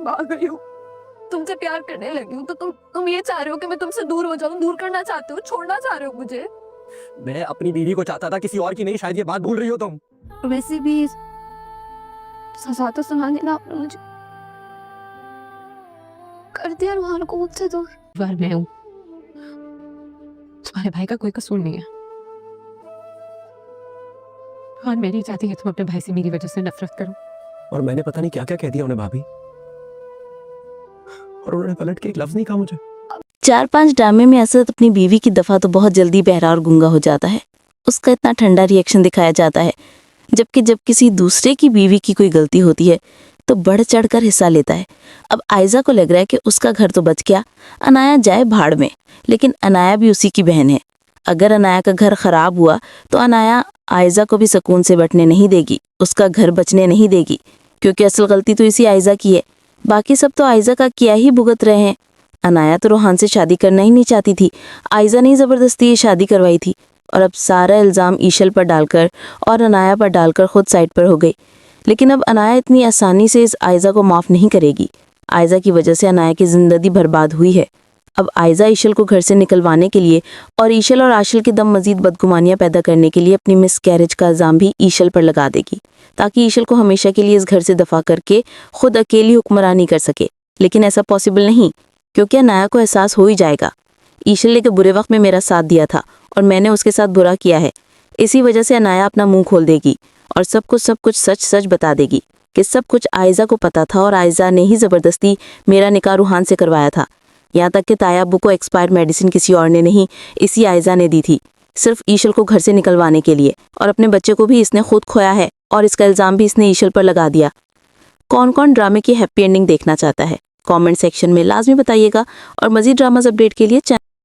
भाग गई हूँ, तुमसे प्यार करने लगी हूँ, तो तुम ये चाह रहे हो कि मैं तुमसे दूर हो जाऊँ? दूर करना चाहते हो, छोड़ना चाह रहे हो मुझे? मैं अपनी बीवी को चाहता था, किसी और की नहीं। शायद ये बात भूल रही हो तुम। वैसे भी सजा तो सुना देना आपने मुझे। कर दिया रुहान को मुझसे दूर। बार मैं हूँ, तुम्हारे भाई का कोई कसूर नहीं है। और मैं नहीं चाहती कि तुम अपने भाई से मेरी वजह से नफरत करो। और मैंने पता नहीं क्या क्या कह दिया उन्हें भाभी, और उन्होंने पलट के एक लफ्ज नहीं कहा मुझे। 4-5 ड्रामे में असद अपनी बीवी की दफा तो बहुत जल्दी बहरा और गूंगा हो जाता है। उसका इतना ठंडा रिएक्शन दिखाया जाता है, जबकि जब किसी दूसरे की बीवी की कोई गलती होती है तो बढ़ चढ़कर हिस्सा लेता है। अब आयजा को लग रहा है कि उसका घर तो बच गया, अनाया जाए भाड़ में, लेकिन अनाया भी उसी की बहन है। अगर अनाया का घर खराब हुआ तो अनाया आयजा को भी सुकून से बैठने नहीं देगी, उसका घर बचने नहीं देगी, क्योंकि असल गलती तो इसी आयजा की है। बाकी सब तो आयजा का किया ही भुगत रहे हैं। अनाया तो रोहान से शादी करना ही नहीं चाहती थी, आयजा ने ज़बरदस्ती ये शादी करवाई थी, और अब सारा इल्ज़ाम ईशल पर डालकर और अनाया पर डालकर खुद साइड पर हो गई। लेकिन अब अनाया इतनी आसानी से इस आयजा को माफ़ नहीं करेगी। आयजा की वजह से अनाया की ज़िंदगी बर्बाद हुई है। अब आयजा ईशल को घर से निकलवाने के लिए और ईशल और आशिल के दम मजीद बदगुमानियाँ पैदा करने के लिए अपनी मिसकैरेज का इल्ज़ाम भी ईशल पर लगा देगी, ताकि ईशल को हमेशा के लिए इस घर से दफा करके खुद अकेली हुक्मरानी कर सके। लेकिन ऐसा पॉसिबल नहीं, क्योंकि अनाया को एहसास हो ही जाएगा ईशल ने के बुरे वक्त में मेरा साथ दिया था और मैंने उसके साथ बुरा किया है। इसी वजह से अनाया अपना मुंह खोल देगी और सब कुछ सच सच बता देगी कि सब कुछ आयजा को पता था और आयजा ने ही ज़बरदस्ती मेरा निकाह रूहान से करवाया था। यहाँ तक कि ताया अब्बू को एक्सपायर्ड मेडिसिन किसी और ने नहीं, इसी आयजा ने दी थी, सिर्फ ईशल को घर से निकलवाने के लिए। और अपने बच्चे को भी इसने खुद खोया है और इसका इल्ज़ाम भी इसने ईशल पर लगा दिया। कौन कौन ड्रामे की हैप्पी एंडिंग देखना चाहता है कमेंट सेक्शन में लाजमी बताइएगा, और मज़ीद ड्रामास अपडेट के लिए